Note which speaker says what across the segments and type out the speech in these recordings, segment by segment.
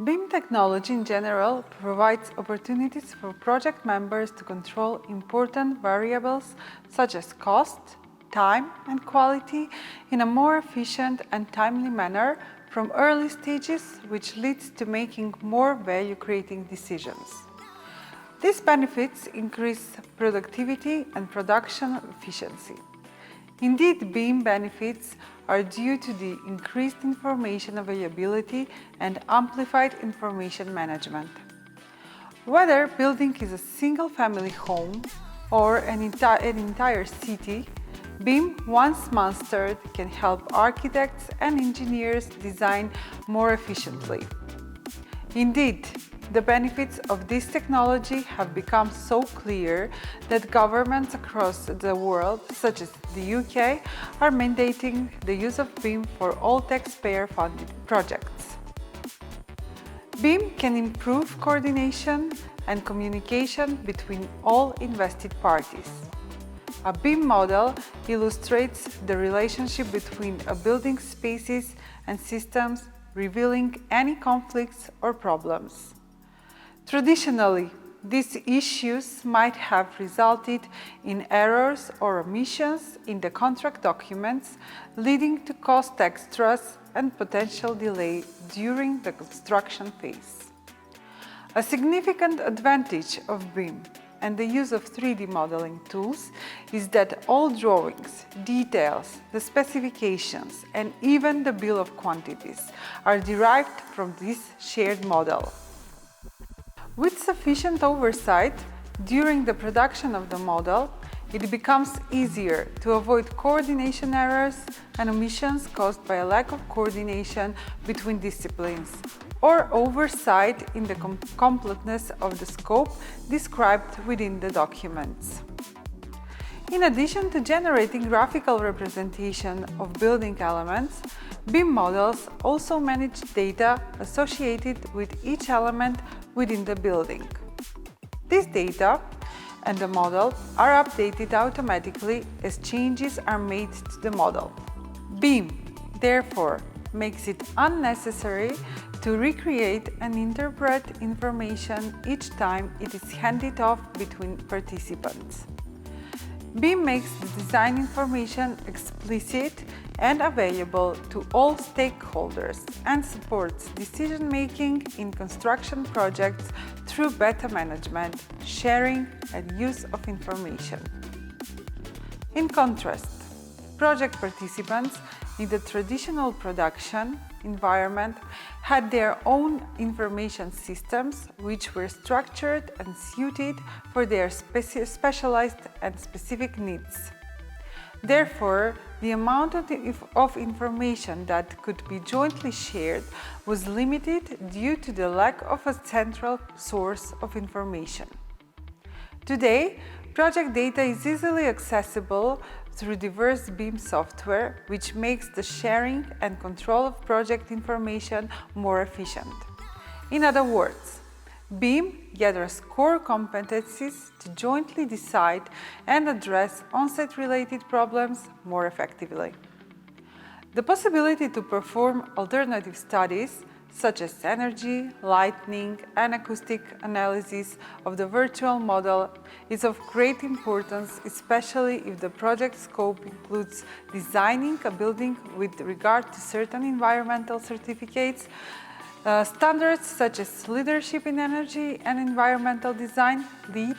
Speaker 1: BIM technology in general provides opportunities for project members to control important variables such as cost, time, and quality in a more efficient and timely manner from early stages, which leads to making more value-creating decisions. These benefits increase productivity and production efficiency. Indeed, BIM benefits are due to the increased information availability and amplified information management. Whether building is a single-family home or an entire city, BIM, once mastered, can help architects and engineers design more efficiently. Indeed, the benefits of this technology have become so clear that governments across the world, such as the UK, are mandating the use of BIM for all taxpayer-funded projects. BIM can improve coordination and communication between all invested parties. A BIM model illustrates the relationship between a building's spaces and systems, revealing any conflicts or problems. Traditionally, these issues might have resulted in errors or omissions in the contract documents, leading to cost extras and potential delay during the construction phase. A significant advantage of BIM and the use of 3D modeling tools is that all drawings, details, the specifications, and even the bill of quantities are derived from this shared model. With sufficient oversight during the production of the model, it becomes easier to avoid coordination errors and omissions caused by a lack of coordination between disciplines, or oversight in the completeness of the scope described within the documents. In addition to generating graphical representation of building elements, BIM models also manage data associated with each element within the building. This data and the model are updated automatically as changes are made to the model. BIM, therefore, makes it unnecessary to recreate and interpret information each time it is handed off between participants. BIM makes the design information explicit and available to all stakeholders and supports decision-making in construction projects through better management, sharing, and use of information. In contrast, project participants in the traditional production environment had their own information systems which were structured and suited for their specialized and specific needs. Therefore, the amount of information that could be jointly shared was limited due to the lack of a central source of information. Today, project data is easily accessible through diverse BIM software, which makes the sharing and control of project information more efficient. In other words, BIM gathers core competencies to jointly decide and address on-site-related problems more effectively. The possibility to perform alternative studies such as energy, lighting, and acoustic analysis of the virtual model is of great importance, especially if the project scope includes designing a building with regard to certain environmental certificates. Standards such as leadership in energy and environmental design, LEED,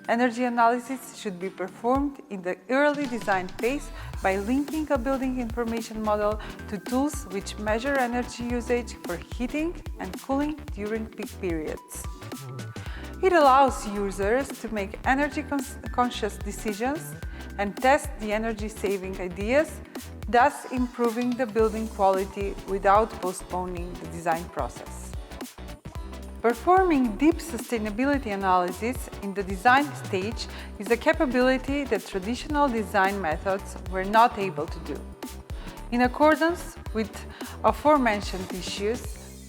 Speaker 1: energy analysis should be performed in the early design phase by linking a building information model to tools which measure energy usage for heating and cooling during peak periods. It allows users to make energy-conscious decisions and test the energy-saving ideas, thus improving the building quality without postponing the design process. Performing deep sustainability analysis in the design stage is a capability that traditional design methods were not able to do. In accordance with aforementioned issues,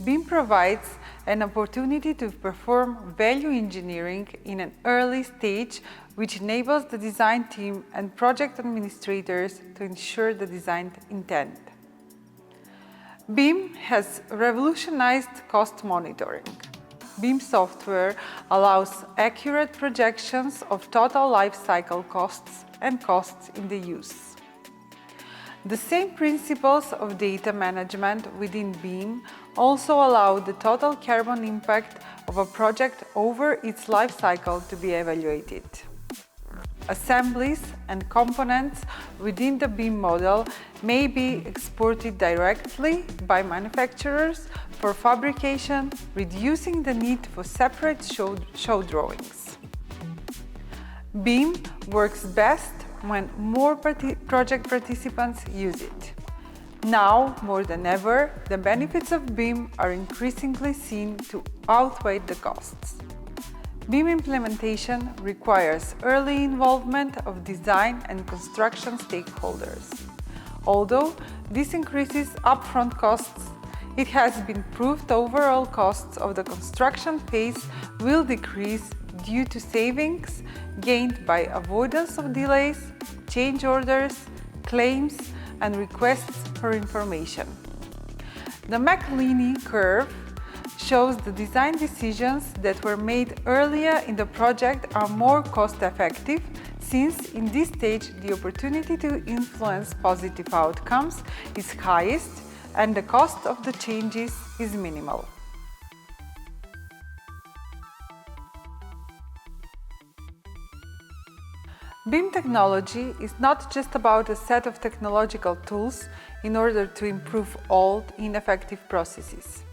Speaker 1: BIM provides an opportunity to perform value engineering in an early stage, which enables the design team and project administrators to ensure the design intent. BIM has revolutionized cost monitoring. BIM software allows accurate projections of total life cycle costs and costs in the use. The same principles of data management within BIM also allow the total carbon impact of a project over its life cycle to be evaluated. Assemblies and components within the BIM model may be exported directly by manufacturers for fabrication, reducing the need for separate show drawings. BIM works best when more project participants use it. Now, more than ever, the benefits of BIM are increasingly seen to outweigh the costs. BIM implementation requires early involvement of design and construction stakeholders. Although this increases upfront costs, it has been proved overall costs of the construction phase will decrease due to savings gained by avoidance of delays, change orders, claims, and requests for information. The McLeany curve shows the design decisions that were made earlier in the project are more cost-effective, since in this stage the opportunity to influence positive outcomes is highest and the cost of the changes is minimal. BIM technology is not just about a set of technological tools in order to improve old, ineffective processes.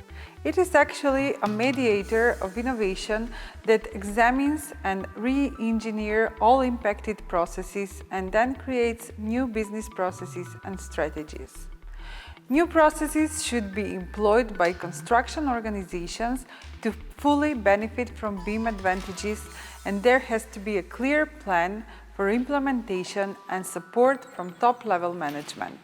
Speaker 1: It is actually a mediator of innovation that examines and re-engineers all impacted processes and then creates new business processes and strategies. New processes should be employed by construction organizations to fully benefit from BIM advantages, and there has to be a clear plan for implementation and support from top-level management.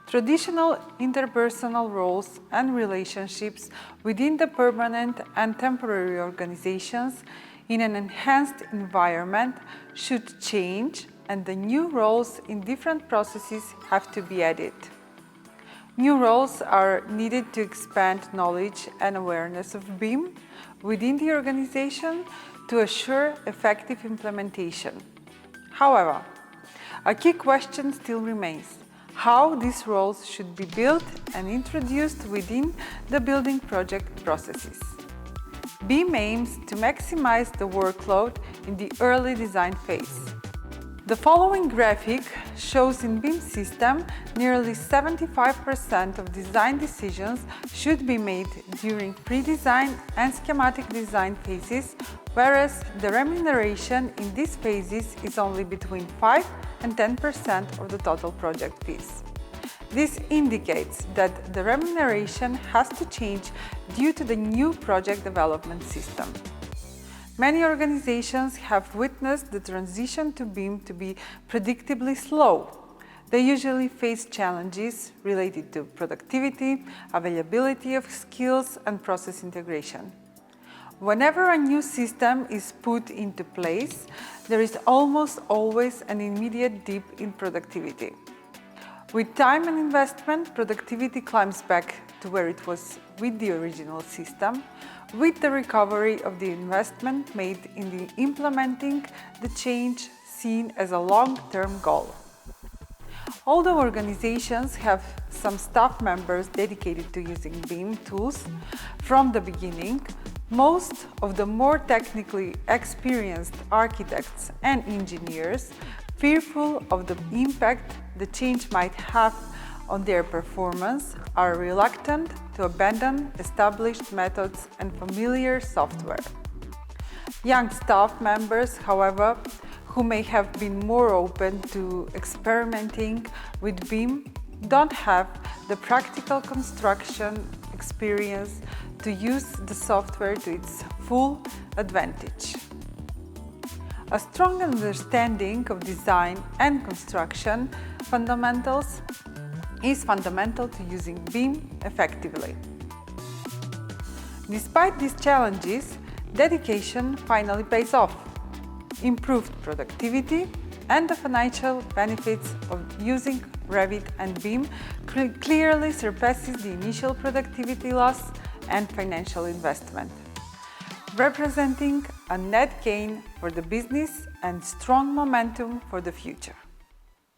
Speaker 1: Traditional interpersonal roles and relationships within the permanent and temporary organizations in an enhanced environment should change, and the new roles in different processes have to be added. New roles are needed to expand knowledge and awareness of BIM within the organization to assure effective implementation. However, a key question still remains: how these roles should be built and introduced within the building project processes. BIM aims to maximize the workload in the early design phase. The following graphic shows in BIM system nearly 75% of design decisions should be made during pre-design and schematic design phases, whereas the remuneration in these phases is only between 5 and 10% of the total project fees. This indicates that the remuneration has to change due to the new project development system. Many organizations have witnessed the transition to BIM to be predictably slow. They usually face challenges related to productivity, availability of skills, and process integration. Whenever a new system is put into place, there is almost always an immediate dip in productivity. With time and investment, productivity climbs back to where it was with the original system, with the recovery of the investment made in the implementing the change seen as a long-term goal. Although organizations have some staff members dedicated to using BIM tools from the beginning, most of the more technically experienced architects and engineers, fearful of the impact the change might have on their performance, are reluctant to abandon established methods and familiar software. Young staff members, however, who may have been more open to experimenting with BIM, don't have the practical construction experience to use the software to its full advantage. A strong understanding of design and construction fundamentals is fundamental to using BIM effectively. Despite these challenges, dedication finally pays off. Improved productivity and the financial benefits of using Revit and BIM clearly surpasses the initial productivity loss and financial investment, representing a net gain for the business and strong momentum for the future.